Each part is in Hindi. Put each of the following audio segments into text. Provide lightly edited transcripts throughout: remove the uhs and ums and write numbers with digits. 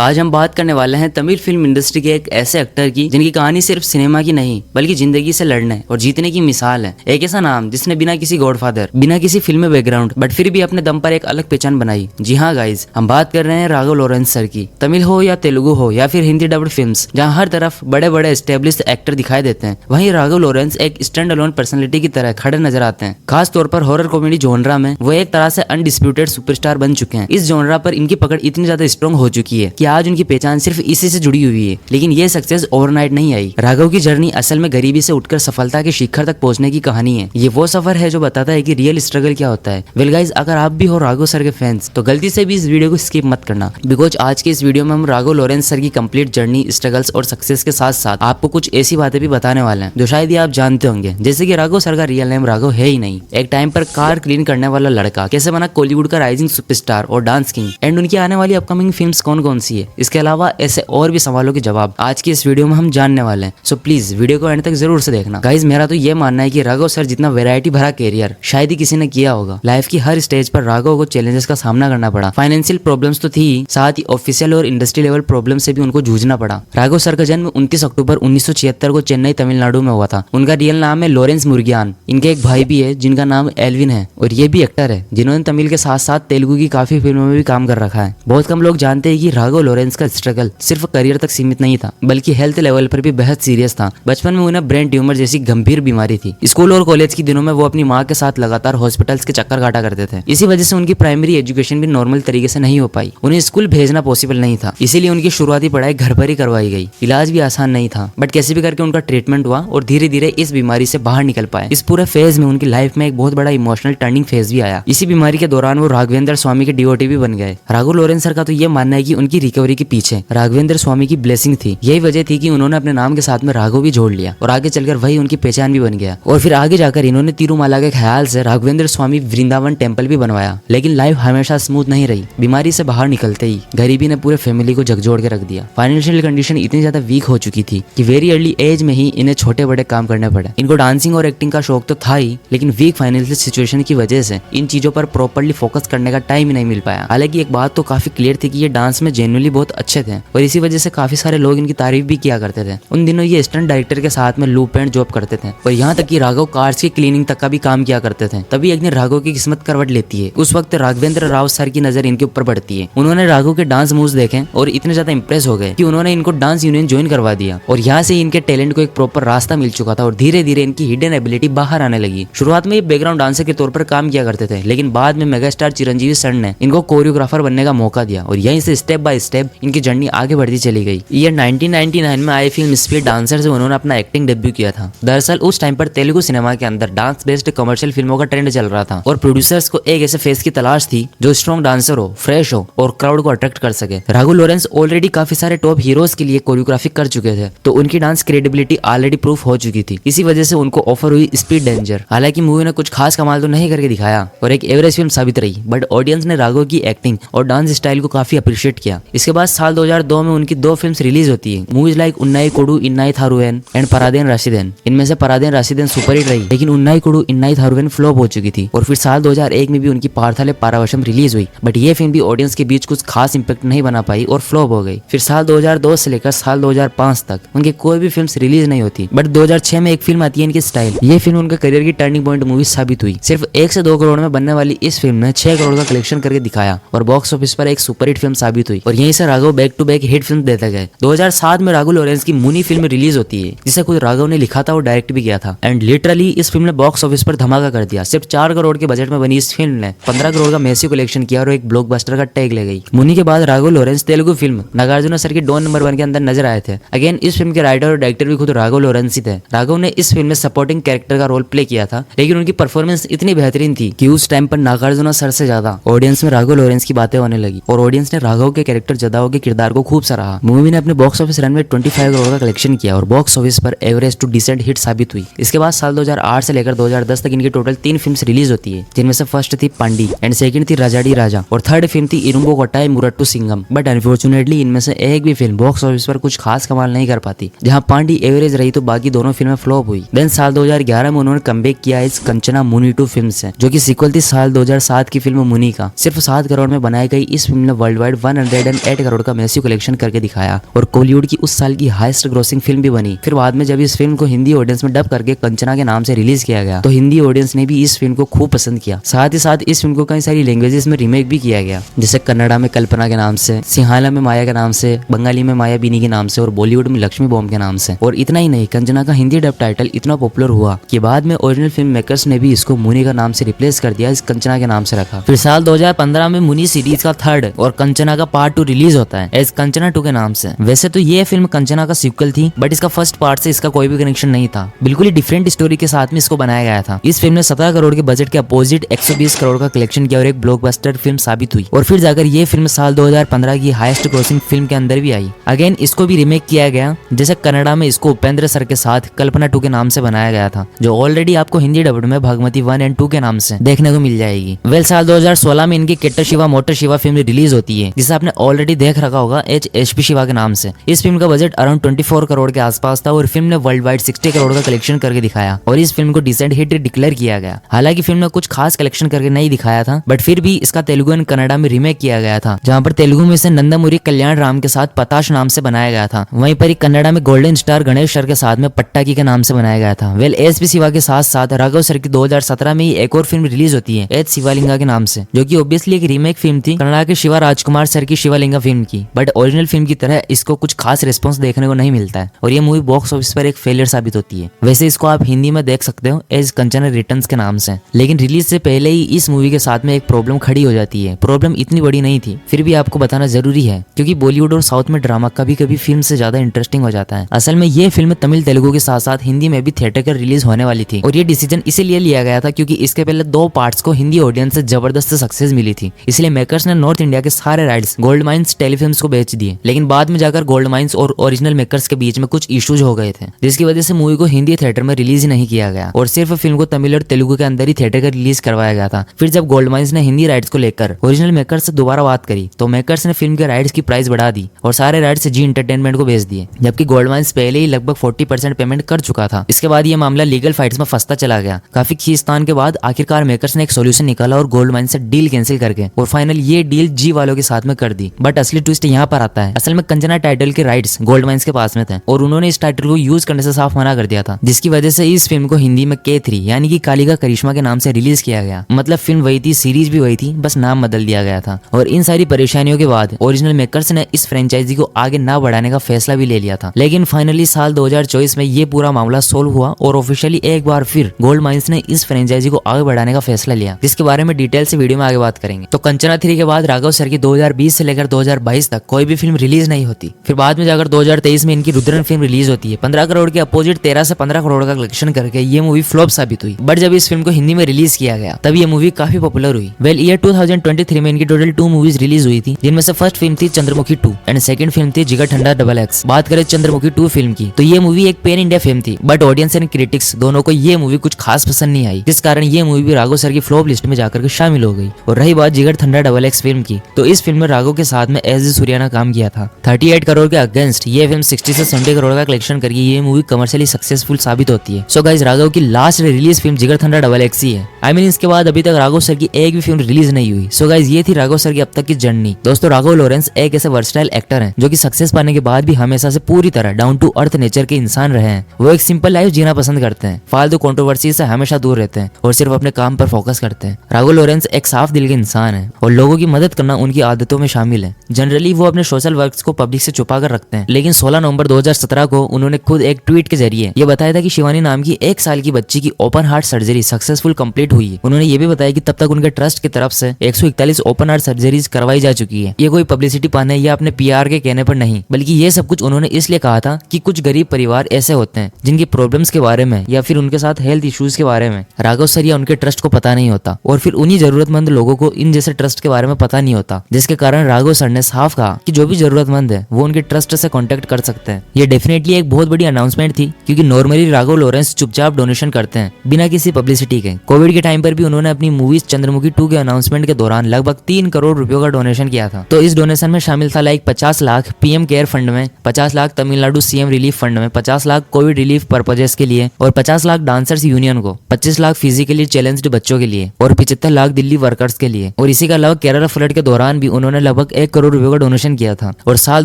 आज हम बात करने वाले हैं तमिल फिल्म इंडस्ट्री के एक ऐसे एक्टर की जिनकी कहानी सिर्फ सिनेमा की नहीं बल्कि जिंदगी से लड़ने और जीतने की मिसाल है। एक ऐसा नाम जिसने बिना किसी गॉडफादर, बिना किसी फिल्म बैकग्राउंड बट फिर भी अपने दम पर एक अलग पहचान बनाई। जी हाँ गाइज, हम बात कर रहे हैं राघव लॉरेंस सर की। तमिल हो या तेलुगु हो या फिर हिंदी डब्ड फिल्म्स, जहाँ हर तरफ बड़े बड़े एस्टेब्लिश्ड एक्टर दिखाई देते हैं, वहीं राघव लॉरेंस एक स्टैंड अलोन पर्सनैलिटी की तरह खड़े नजर आते हैं। खास तौर पर हॉरर कॉमेडी जॉनरा में वो एक तरह से अनडिस्प्यूटेड सुपरस्टार बन चुके हैं। इस जॉनरा पर इनकी पकड़ इतनी ज्यादा स्ट्रॉन्ग हो चुकी है कि आज उनकी पहचान सिर्फ इसी से जुड़ी हुई है। लेकिन ये सक्सेस ओवरनाइट नहीं आई। राघव की जर्नी असल में गरीबी से उठकर सफलता के शिखर तक पहुंचने की कहानी है। ये वो सफर है जो बताता है कि रियल स्ट्रगल क्या होता है। वेल गाइस, अगर आप भी हो राघव सर के फैंस तो गलती से भी इस वीडियो को स्किप मत करना, बिकॉज आज के इस वीडियो में हम राघव लॉरेंस सर की कंप्लीट जर्नी, स्ट्रगल्स और सक्सेस के साथ साथ आपको कुछ ऐसी बातें भी बताने वाले हैं जो शायद ही आप जानते होंगे। जैसे कि राघव सर का रियल नेम राघव है ही नहीं। एक टाइम पर कार क्लीन करने वाला लड़का कैसे बना बॉलीवुड का राइजिंग सुपरस्टार और डांस किंग, एंड उनकी आने वाली अपकमिंग फिल्म्स कौन कौन सी है। इसके अलावा ऐसे और भी सवालों के जवाब आज की इस वीडियो में हम जानने वाले हैं। सो प्लीज वीडियो को एंड तक जरूर से देखना। गाइज, मेरा तो ये मानना है कि राघव सर जितना वैरायटी भरा कैरियर शायद ही किसी ने किया होगा। लाइफ की हर स्टेज पर राघव को चैलेंजेस का सामना करना पड़ा। फाइनेंशियल प्रॉब्लम्स तो थी, साथ ही ऑफिशियल और इंडस्ट्री लेवल प्रॉब्लम से भी उनको जूझना पड़ा। राघव सर का जन्म 29 अक्टूबर 1976 को चेन्नई तमिलनाडु में हुआ था। उनका रियल नाम है लॉरेंस मुरुगन। इनके एक भाई भी है जिनका नाम एल्विन है, और ये भी एक्टर है जिन्होंने तमिल के साथ साथ तेलुगु की काफी फिल्मों में भी काम कर रखा है। बहुत कम लोग जानते हैं कि राघव लॉरेंस का स्ट्रगल सिर्फ करियर तक सीमित नहीं था, बल्कि हेल्थ लेवल पर भी बेहद सीरियस था। बचपन में उन्हें ब्रेन ट्यूमर जैसी गंभीर बीमारी थी। स्कूल और कॉलेज के दिनों में वो अपनी माँ के साथ लगातार हॉस्पिटल्स के चक्कर काटा करते थे। इसी वजह से उनकी प्राइमरी एजुकेशन भी नॉर्मल तरीके से नहीं हो पाई। उन्हें स्कूल भेजना पॉसिबल नहीं था, इसीलिए उनकी शुरुआती पढ़ाई घर पर ही करवाई गई। इलाज भी आसान नहीं था, बट कैसे भी करके उनका ट्रीटमेंट हुआ और धीरे धीरे इस बीमारी से बाहर निकल पाए। इस पूरे फेज में उनकी लाइफ में एक बहुत बड़ा इमोशनल टर्निंग फेज भी आया। इसी बीमारी के दौरान वो राघवेंद्र स्वामी के डिवोटी भी बन गए। राघव लॉरेंस सर का तो ये मानना है कि उनकी रिकवरी के पीछे राघवेंद्र स्वामी की ब्लेसिंग थी। यही वजह थी कि उन्होंने अपने नाम के साथ में राघव भी जोड़ लिया और आगे चलकर वही उनकी पहचान भी बन गया। और फिर आगे जाकर इन्होंने तिरुमाला के ख्याल से राघवेंद्र स्वामी वृंदावन टेम्पल भी बनवाया। लेकिन लाइफ हमेशा स्मूथ नहीं रही। बीमारी से बाहर निकलते ही गरीबी ने पूरे फैमिली को झकझोर के रख दिया। फाइनेंशियल कंडीशन इतनी ज्यादा वीक हो चुकी थी कि वेरी अर्ली एज में ही इन्हें छोटे बड़े काम करने पड़े। इनको डांसिंग और एक्टिंग का शौक तो था ही, लेकिन वीक फाइनेंशियल सिचुएशन की वजह से इन चीजों पर प्रॉपर्ली फोकस करने का टाइम ही नहीं मिल पाया। हालांकि एक बात तो काफी क्लियर थी कि ये डांस में जेन्युइनली बहुत अच्छे थे और इसी वजह से काफी सारे लोग इनकी तारीफ भी किया करते थे। उन दिनों ये स्टंट डायरेक्टर के साथ में लूप एंड जॉब करते थे और यहाँ तक कि राघव कार्स की क्लीनिंग तक का भी काम किया करते थे। तभी एक दिन राघव की किस्मत करवट लेती है। उस वक्त राघवेंद्र राव सर की नजर इनके ऊपर पड़ती है। उन्होंने राघव के डांस मूव्स देखे और इतने ज्यादा इंप्रेस हो गए कि उन्होंने इनको डांस यूनियन ज्वाइन करवा दिया। और यहाँ से इनके टैलेंट को एक प्रॉपर रास्ता मिल चुका था और धीरे धीरे इनकी हिडन एबिलिटी बाहर आने लगी। शुरुआत में ये बैकग्राउंड डांसर के तौर पर काम किया करते थे, लेकिन बाद में मेगास्टार चिरंजीवी सर ने इनको कोरियोग्राफर बनने का मौका दिया और यहीं से स्टेप बाय स्टेप इनकी जर्नी आगे बढ़ती चली गई। ईयर 1999 में आई फिल्म स्पीड डांसर से उन्होंने अपना एक्टिंग डेब्यू किया था। दरअसल उस टाइम पर तेलुगु सिनेमा के अंदर डांस बेस्ड कमर्शियल फिल्मों का ट्रेंड चल रहा था और प्रोड्यूसर्स को एक ऐसे फेस की तलाश थी जो स्ट्रॉन्ग डांसर हो, फ्रेश हो और क्राउड को अट्रैक्ट कर सके। राघव लॉरेंस ऑलरेडी काफी सारे टॉप हीरोज के लिए कोरियोग्राफी कर चुके थे, तो उनकी डांस क्रेडिबिलिटी ऑलरेडी प्रूफ हो चुकी थी। इसी वजह से उनको ऑफर हुई स्पीड डेंजर। हालांकि मूवी ने कुछ खास कमाल तो नहीं करके दिखाया और एक एवरेज फिल्म साबित रही, बट ऑडियंस ने राघव की एक्टिंग और डांस स्टाइल को काफी अप्रिशिएट किया। इसके बाद साल 2002 में उनकी 2 फिल्म्स रिलीज होती है, मूवीज लाइक उन्नाई कोडू इन्नाई थारुवेन एंड परादेन राशिदेन। इनमें से परादेन राशिदेन सुपरहिट रही, लेकिन उन्नाई कोडू इन्नाई थारुवेन फ्लॉप हो चुकी थी। और फिर साल 2001 में भी उनकी पार्थाले पारावशम रिलीज हुई, बट ये फिल्म भी ऑडियंस के बीच कुछ खास इंपैक्ट नहीं बना पाई और फ्लॉप हो गई। फिर साल 2002 से लेकर साल 2005 तक उनकी कोई भी फिल्म रिलीज नहीं होती, बट 2006 में एक फिल्म आती है इनकी स्टाइल। ये फिल्म उनके करियर की टर्निंग पॉइंट मूवी साबित हुई। सिर्फ 1 से 2 करोड़ में बनने वाली इस फिल्म ने 6 करोड़ का कलेक्शन करके दिखाया और बॉक्स ऑफिस पर एक सुपरहिट फिल्म साबित हुई और यहीं से Raghav back to back hit film देते गए। 2007 में राघव लॉरेंस की मुनी फिल्म रिलीज होती है, जिसे खुद राघव ने लिखा था और डायरेक्ट भी किया था, एंड लिटरली इस फिल्म ने बॉक्स ऑफिस पर धमाका कर दिया। सिर्फ 4 करोड़ के बजट में बनी इस फिल्म ने 15 करोड़ का मैसिव कलेक्शन किया और एक ब्लॉकबस्टर का टैग ले गई। मुनी के बाद राघव लॉरेंस तेलुगु फिल्म नागार्जुन सर की डॉन नंबर 1 के अंदर नजर आए थे। अगेन इस फिल्म के राइटर और डायरेक्टर भी खुद राघव लॉरेंस ही थे। राघव ने इस फिल्म में सपोर्टिंग कैरेक्टर का रोल प्ले किया था, लेकिन उनकी परफॉर्मेंस इतनी बेहतरीन थी कि उस टाइम पर नागार्जुन सर से ज्यादा ऑडियंस में राघव लॉरेंस की बातें होने लगी और ऑडियंस ने राघव के कैरेक्टर जदाओ के किरदार को खूब सराहा। मूवी ने अपने बॉक्स ऑफिस रन में 25 करोड़ का कलेक्शन किया और बॉक्स ऑफिस पर एवरेज टू डिसेंट हिट साबित हुई। इसके बाद साल 2008 से लेकर 2010 तक इनकी टोटल 3 फिल्म्स रिलीज होती है, जिनमें से फर्स्ट थी पांडी एंड सेकंड थी राजाडी राजा और थर्ड फिल्म थी इरुंबो कोट्टाई मुरट्टू सिंगम। बट अनफॉर्चुनेटली इनमें से एक भी फिल्म बॉक्स ऑफिस पर कुछ खास कमाल नहीं कर पाती। जहां पांडी एवरेज रही तो बाकी दोनों फिल्में फ्लॉप हुई। देन साल 2011 में उन्होंने कमबैक किया इस कंचना मुनी 2 फिल्म से, जो कि सीक्वल थी साल 2007 की फिल्म मुनी का। सिर्फ 7 करोड़ में बनाई गई इस फिल्म ने वर्ल्ड वाइड 108 38 करोड़ का मैसिव कलेक्शन करके दिखाया और कॉलीवुड की उस साल की हाईएस्ट ग्रोसिंग फिल्म भी बनी। फिर बाद में जब इस फिल्म को हिंदी ऑडियंस में डब करके कंचना के नाम से रिलीज किया गया तो हिंदी ऑडियंस ने भी इस फिल्म को खूब पसंद किया। साथ ही साथ इस फिल्म को कई सारी लैंग्वेजेस में रीमेक भी किया गया, जैसे कन्नड़ा में कल्पना के नाम से, सिंहाला में माया के नाम से, बंगाली में माया बीनी के नाम से और बॉलीवुड में लक्ष्मी बॉम्ब के नाम से। और इतना ही नहीं, कंचना का हिंदी डब टाइटल इतना पॉपुलर हुआ कि बाद में ओरिजिनल फिल्म मेकर्स ने भी इसको मुनी का नाम से रिप्लेस कर दिया, इस कंचना के नाम से रखा। फिर साल 2015 में मुनी सीरीज का 3rd और कंचना का पार्ट 2 रिलीज होता है एज कंचना 2 के नाम से। वैसे तो ये फिल्म कंचना का सीक्वल थी, बट इसका फर्स्ट पार्ट से इसका कोई भी कनेक्शन नहीं था, बिल्कुल ही डिफरेंट स्टोरी के साथ में इसको बनाया गया था। इस फिल्म ने 17 करोड़ के बजट के अपोजिट 120 करोड़ का कलेक्शन किया और एक ब्लॉकबस्टर फिल्म साबित हुई। और फिर जाकर ये फिल्म साल 2015 की हाईएस्ट ग्रोसिंग फिल्म के अंदर भी आई। अगेन इसको भी रीमेक किया गया, जैसे कन्नड़ा में इसको उपेंद्र सर के साथ कल्पना 2 के नाम से बनाया गया था, जो ऑलरेडी आपको हिंदी डब्ड में भागमती 1 और 2 के नाम से देखने को मिल जाएगी। वेल साल 2016 में इनकी केट्टर Shiva motor Shiva film release होती है, जिसे आपने ऑलरेडी देख रखा होगा एच एचपी शिवा के नाम से। इस फिल्म का बजट अराउंड 24 करोड़ के आसपास था और फिल्म ने वर्ल्ड वाइड 60 करोड़ का कलेक्शन करके दिखाया और इस फिल्म को डिसेंट हिट डिक्लेयर किया गया। हालांकि फिल्म ने कुछ खास कलेक्शन करके नहीं दिखाया था, बट फिर भी इसका तेलुगु और कन्नड़ा में रीमेक किया गया था, जहां पर तेलुगु में से नंदमुरी कल्याण राम के साथ पताश नाम से बनाया गया था, वहीं पर कन्नड़ा में गोल्डन स्टार गणेश सर के साथ में पट्टाकी के नाम से बनाया गया था। वेल एसपी शिवा के साथ साथ राघव सर की 2017 में ही एक और फिल्म रिलीज होती है एच शिवालिंगा के नाम से, जो कि ऑब्वियसली एक रीमेक फिल्म थी कन्नड़ा के शिवा राजकुमार सर की शिवालिंगा फिल्म की, बट ओरिजिनल फिल्म की तरह इसको कुछ खास रिस्पॉन्स देखने को नहीं मिलता है और ये मूवी बॉक्स ऑफिस पर एक फेलियर साबित होती है। वैसे इसको आप हिंदी में देख सकते हो एज कंचना रिटर्न्स के नाम से, लेकिन रिलीज से पहले ही इस मूवी के साथ में एक प्रॉब्लम खड़ी हो जाती है। प्रॉब्लम इतनी बड़ी नहीं थी, फिर भी आपको बताना जरूरी है, क्योंकि बॉलीवुड और साउथ में ड्रामा कभी कभी फिल्म से ज्यादा इंटरेस्टिंग हो जाता है। असल में ये फिल्म तमिल तेलुगु के साथ साथ हिंदी में भी थिएटर पर रिलीज होने वाली थी और ये डिसीजन इसीलिए लिया गया था क्योंकि इसके पहले 2 पार्ट्स को हिंदी ऑडियंस से जबरदस्त सक्सेस मिली थी, इसलिए मेकर्स ने नॉर्थ इंडिया के सारे राइट्स गोल्ड माइंस टेलीफिल्म्स को बेच दिए। लेकिन बाद में जाकर गोल्ड माइंस और ओरिजिनल मेकर्स के बीच में कुछ इश्यूज हो गए थे, जिसकी वजह से मूवी को हिंदी थिएटर में रिलीज नहीं किया गया और सिर्फ फिल्म को तमिल और तेलुगु के अंदर ही थिएटर का रिलीज करवाया गया था। फिर जब गोल्ड माइंस ने हिंदी राइट्स को लेकर ओरिजिनल मेकर्स से दोबारा बात करी तो मेकर्स ने फिल्म के राइट्स की प्राइस बढ़ा दी और सारे राइट्स जी एंटरटेनमेंट को बेच दिए, जबकि गोल्ड माइंस पहले ही लगभग 40% पेमेंट कर चुका था। इसके बाद ये मामला लीगल फाइट्स में फंसता चला गया। काफी खींचतान के बाद आखिरकार मेकर्स ने एक सोल्यूशन निकाला और गोल्ड माइंस से डील कैंसिल करके और फाइनल ये डील जी वालों के साथ में कर दी। बट असली ट्विस्ट यहाँ पर आता है, असल में कंचना टाइटल के राइट्स गोल्ड माइंस के पास में थे और उन्होंने इस टाइटल को यूज करने से साफ मना कर दिया था, जिसकी वजह से इस फिल्म को हिंदी में K3 यानी कि कालिका करिश्मा के नाम से रिलीज किया गया। मतलब फिल्म वही थी, सीरीज भी वही थी, बस नाम बदल दिया गया था। और इन सारी परेशानियों के बाद ओरिजिनल मेकर्स ने इस फ्रेंचाइजी को आगे ना बढ़ाने का फैसला भी ले लिया था। लेकिन फाइनली साल 2024 में ये पूरा मामला सोल्व हुआ और ऑफिशियली एक बार फिर गोल्ड माइंस ने इस फ्रेंचाइजी को आगे बढ़ाने का फैसला लिया, जिसके बारे में डिटेल से वीडियो में आगे बात करेंगे। तो कंचना 3 के बाद राघव सर की 2020 से लेकर 2022 तक कोई भी फिल्म रिलीज नहीं होती। फिर बाद में जाकर 2023 में इनकी रुद्रन फिल्म रिलीज होती है। 15 करोड़ के अपोजिट 13 से 15 करोड़ का कलेक्शन करके ये मूवी फ्लॉप साबित हुई, बट जब इस फिल्म को हिंदी में रिलीज किया गया तब ये मूवी काफी पॉपुलर हुई। वेल ईयर 2023 में इनकी टोटल 2 मूवीज रिलीज हुई थी, जिनमें से फर्स्ट फिल्म थी चंद्रमुखी 2 एंड सेकंड फिल्म थी जिगर ठंडा XX। बात करें चंद्रमुखी 2 फिल्म की तो ये मूवी एक पैन इंडिया फिल्म थी, बट ऑडियंस एंड क्रिटिक्स दोनों को ये मूवी कुछ खास पसंद नहीं आई, जिस कारण ये मूवी भी राघव सर की फ्लॉप लिस्ट में जाकर के शामिल हो गई। और रही बात जिगर ठंडा XX फिल्म की, तो इस फिल्म में राघव के साथ में एस सूर्या ने काम किया था। 38 करोड़ के अगेंस्ट ये फिल्म 60 से 70 करोड़ का कलेक्शन करके ये मूवी कमर्शियली सक्सेसफुल साबित होती है। सो गाइस, राघव की लास्ट रिलीज फिल्म जिगर ठंडा XX ही है। आई मीन इसके बाद अभी तक राघव सर की एक भी फिल्म रिलीज नहीं हुई। सो गाइस, ये थी राघव सर की अब तक की जर्नी। दोस्तों, राघव लॉरेंस एक ऐसे वर्सटाइल एक्टर हैं जो कि सक्सेस पाने के बाद भी हमेशा से पूरी तरह डाउन टू अर्थ नेचर के इंसान रहे हैं। वो एक सिंपल लाइफ जीना पसंद करते हैं, फालतू कंट्रोवर्सी से हमेशा दूर रहते हैं और सिर्फ अपने काम पर फोकस करते हैं। राघव लॉरेंस एक साफ दिल के इंसान है और लोगों की मदद करना उनकी आदतों में शामिल है। जनरली वो अपने सोशल वर्क्स को पब्लिक से छुपा कर रखते हैं, लेकिन 16 नवंबर 2017 को उन्होंने खुद एक ट्वीट के जरिए ये बताया था कि शिवानी नाम की 1 साल की बच्ची की open heart surgery successful complete हुई है। उन्होंने ये भी बताया कि तब तक उनके ट्रस्ट की तरफ से 141 ओपन हार्ट सर्जरीज करवाई जा चुकी है। ये कोई पब्लिसिटी पाने या अपने PR के कहने पर नहीं, बल्कि ये सब कुछ उन्होंने इसलिए कहा था कि कुछ गरीब परिवार ऐसे होते हैं जिनकी प्रॉब्लम्स के बारे में या फिर उनके साथ हेल्थ इश्यूज के बारे में राघव सर या उनके ट्रस्ट को पता नहीं होता, और फिर उन्हीं जरूरतमंद लोगों को इन जैसे ट्रस्ट के बारे में पता नहीं होता, जिसके कारण राघव सर ने साफ कहा कि जो भी जरूरतमंद है वो उनके ट्रस्ट से कांटेक्ट कर सकते हैं। ये डेफिनेटली एक बहुत बड़ी अनाउंसमेंट थी, क्योंकि नॉर्मली राघव लॉरेंस चुपचाप डोनेशन करते हैं बिना किसी पब्लिसिटी के। कोविड के टाइम पर भी उन्होंने अपनी मूवीज चंद्रमुखी 2 के अनाउंसमेंट के दौरान लगभग 3 करोड़ रुपयों का डोनेशन किया था। तो इस डोनेशन में शामिल था like 50 lakh PM care fund में, 50 lakh Tamil Nadu CM relief fund में, 50 लाख कोविड रिलीफ पर्पजेस के लिए और 50 लाख डांसर्स यूनियन को, 25 लाख फिजिकली चैलेंज्ड बच्चों के लिए और 75 लाख दिल्ली वर्कर्स के लिए। और इसी के अलावा केरला फ्लड के दौरान भी उन्होंने लगभग 1 करोड़ रुपए का डोनेशन किया था। और साल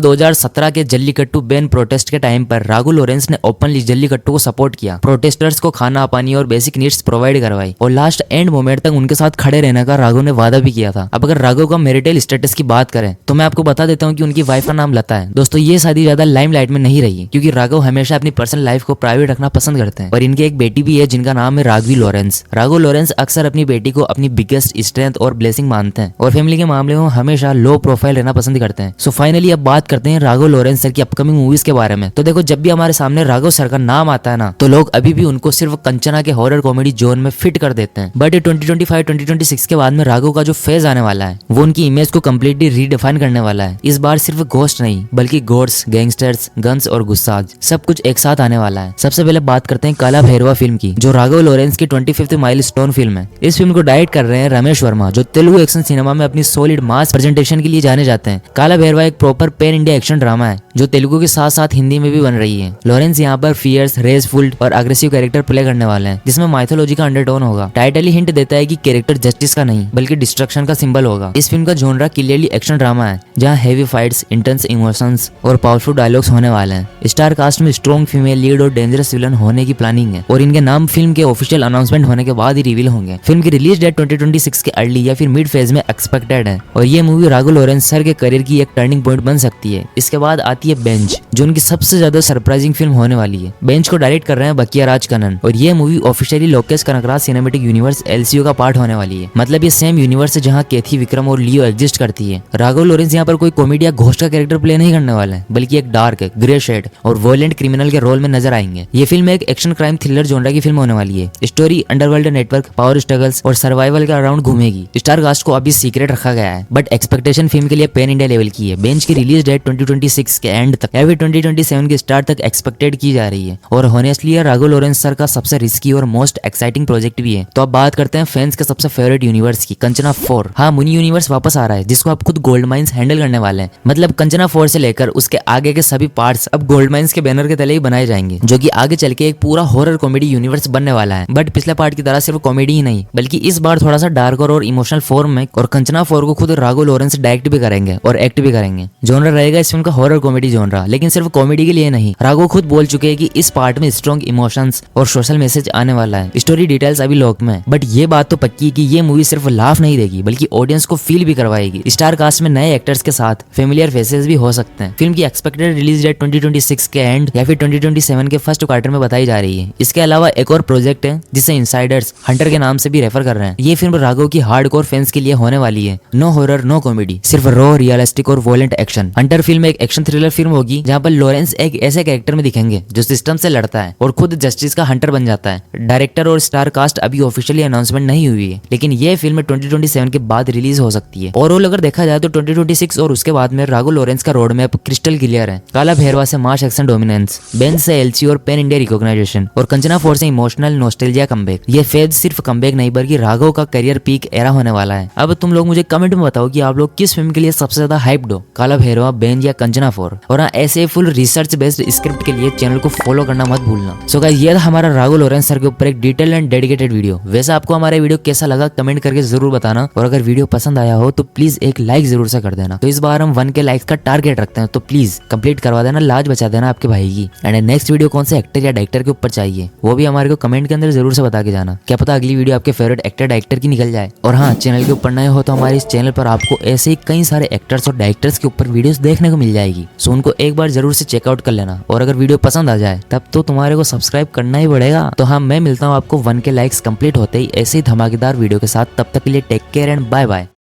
2017 के जल्लीकट्टू बैन प्रोटेस्ट के टाइम पर राघु लॉरेंस ने ओपनली जल्लीकट्टू को सपोर्ट किया, प्रोटेस्टर्स को खाना पानी और बेसिक नीड्स प्रोवाइड करवाई और लास्ट एंड मोमेंट तक उनके साथ खड़े रहने का राघु ने वादा भी किया था। अब अगर राघु का मैरिटल स्टेटस की बात करें तो मैं आपको बता देता हूँ कि उनकी वाइफ का नाम लता है। दोस्तों ये शादी ज्यादा लाइमलाइट में नहीं रही क्योंकि राघव हमेशा अपनी पर्सनल लाइफ को प्राइवेट रखना पसंद करते हैं। और इनकी एक बेटी भी है जिनका नाम है राघवी लॉरेंस। राघव लॉरेंस अक्सर अपनी बेटी को अपनी बिगेस्ट स्ट्रेंथ और ब्लेसिंग मानते हैं और फैमिली के मामले में हमेशा लो प्रोफाइल रहना पसंद करते हैं। सो फाइनली अब बात करते हैं राघव लॉरेंस सर की अपकमिंग मूवीज के बारे में। तो देखो जब भी हमारे सामने राघव सर का नाम आता है ना तो लोग अभी भी उनको सिर्फ कंचना के हॉरर कॉमेडी जोन में फिट कर देते हैं। बट 2025-2026 के बाद में राघव का जो फेज आने वाला है वो उनकी इमेज को कम्प्लीटली रीडिफाइन करने वाला है। इस बार सिर्फ घोस्ट नहीं बल्कि गोड्स, गैंगस्टर्स, गन्स और गुस्साज सब कुछ एक साथ आने वाला है। सबसे पहले बात करते हैं काला भैरवा फिल्म की जो राघव लॉरेंस की 25th माइलस्टोन फिल्म है। इस फिल्म को डायरेक्ट कर रहे हैं रमेश वर्मा जो तेलुगु एक्शन सिनेमा में अपनी सॉलिड मास प्रेजेंटेशन के लिए जाने जाते हैं। काला भैरवा एक proper pan India action drama है जो तेलुगु के साथ साथ हिंदी में भी बन रही है। लॉरेंस यहाँ पर फियर्स, रेजफुल और अग्रेसिव कैरेक्टर प्ले करने वाले हैं जिसमें माइथोलॉजी का अंडरटोन होगा। टाइटल ही हिंट देता है कि कैरेक्टर जस्टिस का नहीं बल्कि डिस्ट्रक्शन का सिंबल होगा। इस फिल्म का जॉनरा क्लियरली एक्शन ड्रामा है जहाँ हेवी फाइट्स, इंटेंस इमोशंस और पावरफुल डायलॉग्स होने वाले हैं। स्टार कास्ट में स्ट्रॉन्ग फीमेल लीड और डेंजरस विलन होने की प्लानिंग है और इनके नाम फिल्म के ऑफिशियल अनाउंसमेंट होने के बाद ही रिवील होंगे। फिल्म की रिलीज डेट 2026 के अर्ली या फिर मिड फेज में एक्सपेक्टेड है और ये मूवी राघव लॉरेंस सर के करियर की एक टर्निंग पॉइंट बन सकती है। इसके बाद आती है बेंच जो उनकी सबसे ज्यादा सरप्राइजिंग फिल्म होने वाली है। बेंच को डायरेक्ट कर रहे हैं बकिया राज कन्नन और ये movie officially Lokesh Kanakraj cinematic universe LCU का पार्ट होने वाली है। मतलब ये सेम यूनिवर्स है जहाँ कैथी, विक्रम और लियो एग्जिस्ट करती है। राघव लॉरेंस यहाँ पर कोई कॉमेडी या घोस्ट का कैरेक्टर प्ले नहीं करने वाला है बल्कि एक डार्क, ग्रे शेड और वॉयलेंट क्रिमिनल के रोल में नजर आएंगे। ये फिल्म एक एक्शन क्राइम थ्रिलर जॉनरा की फिल्म होने वाली है। Story underworld network, power struggles और सर्वाइवल के अराउंड घूमेगी। स्टार कास्ट को अभी सीक्रेट रखा गया है बट एक्सपेक्टेशन फिल्म के लिए पैन इंडिया लेवल की है। बेंच की रिलीज डेट 2026 के एंड तक या फिर 2027 के स्टार्ट तक एक्सपेक्टेड की जा रही है और होनेस्टली ये राघव लॉरेंस सर का सबसे रिस्की और मोस्ट एक्साइटिंग प्रोजेक्ट भी है। तो अब बात करते हैं फैंस के सबसे फेवरेट यूनिवर्स की, कंचना 4। हाँ, मुनी यूनिवर्स वापस आ रहा है जिसको आप खुद गोल्ड माइंस हैंडल करने वाले हैं। मतलब कंचना 4 से लेकर उसके आगे के सभी पार्ट्स अब गोल्ड माइंस के बैनर के तले ही बनाए जाएंगे जो कि आगे चल के एक पूरा हॉरर कॉमेडी यूनिवर्स बनने वाला है। बट पिछले पार्ट की तरह सिर्फ कॉमेडी ही नहीं बल्कि इस बार थोड़ा सा डार्कर और इमोशनल फॉर्म में। और कंचना 4 को खुद राघव लॉरेंस डायरेक्ट भी करेंगे और एक्ट भी करेंगे। जॉनर रहेगा इस फिल्म का हॉरर कॉमेडी जॉनरा, लेकिन सिर्फ कॉमेडी के लिए नहीं। राघव खुद बोल चुके हैं कि इस पार्ट में स्ट्रॉन्ग इमोशंस और सोशल मैसेज आने वाला है। स्टोरी डिटेल्स अभी लॉक में, बट ये बात तो पक्की है कि ये मूवी सिर्फ लाफ नहीं देगी बल्कि ऑडियंस को फील भी करवाएगी। स्टार कास्ट में नए एक्टर्स के साथ फेमिलियर फेसेस भी हो सकते हैं। फिल्म की एक्सपेक्टेड रिलीज डेट 2026 के एंड या फिर 2027 के फर्स्ट क्वार्टर में बताई जा रही है। इसके अलावा एक और प्रोजेक्ट है जिसे इनसाइडर्स हंटर के नाम से भी रेफर कर रहे हैं। ये फिल्म राघव की हार्डकोर फैंस के लिए होने वाली है। नो हॉरर, नो कॉमेडी, सिर्फ रॉ, रियलिस्टिक और वॉयलेंट एक्शन। हंटर फिल्म एक एक्शन थ्रिलर फिल्म होगी जहाँ पर लॉरेंस एक ऐसे कैरेक्टर में दिखेंगे जो सिस्टम से लड़ता है और खुद जस्टिस का हंटर बन जाता है। डायरेक्टर और स्टार कास्ट अभी ऑफिशियली अनाउंसमेंट नहीं हुई है लेकिन ये फिल्म 2027 के बाद रिलीज हो सकती है। ओवरऑल अगर देखा जाए तो 2026 और उसके बाद में राघव लॉरेंस का रोड मैप क्रिस्टल क्लियर है। काला भैरवा से मास एक्शन डोमिनेंस, बेंच से LCU और पैन इंडिया रिकॉग्नाइजेशन और कंचना 4 से इमोशनल नॉस्टैल्जिया कमबैक। ये फेज सिर्फ कमबैक नहीं बल्कि राघव का करियर पीक एरा होने वाला है। अब तुम लोग मुझे कमेंट में बताओ कि आप लोग किस फिल्म के लिए सबसे ज्यादा हाइप्ड हो, काला भैरवा, बेंच या कंचना 4। और हाँ, ऐसे फुल रिसर्च बेस्ड स्क्रिप्ट के लिए चैनल को फॉलो करना मत भूलना। सो गाइस, ये था हमारा राघव लॉरेंस सर के ऊपर एक डिटेल एंड डेडिकेटेड वीडियो। वैसे आपको हमारा वीडियो कैसा लगा कमेंट करके जरूर बताना और अगर वीडियो पसंद आया हो तो प्लीज एक लाइक जरूर से कर देना। तो इस बार हम 1K लाइक्स का टारगेट रखते हैं तो प्लीज कंप्लीट करवा देना, लाज बचा देना आपके भाई की। एंड नेक्स्ट वीडियो कौन से एक्टर या डायरेक्टर के ऊपर चाहिए वो भी हमारे को कमेंट के अंदर जरूर से बता के जाना। क्या पता अगली वीडियो आपके फेवरेट एक्टर डायरेक्टर की निकल जाए। और हाँ, चैनल के ऊपर नए हो तो हमारे इस चैनल पर आपको ऐसे ही कई सारे एक्टर्स और डायरेक्टर्स के ऊपर वीडियोस देखने को मिल जाएगी। सो उनको एक बार जरूर से चेकआउट कर लेना और अगर वीडियो पसंद आ जाए तब तो तुम्हारे को सब्सक्राइब करना ही पड़ेगा। तो हाँ, मैं मिलता हूँ आपको 1K लाइक्स कंप्लीट होते ही ऐसे ही धमाकेदार वीडियो के साथ। तब तक के लिए take care and bye bye.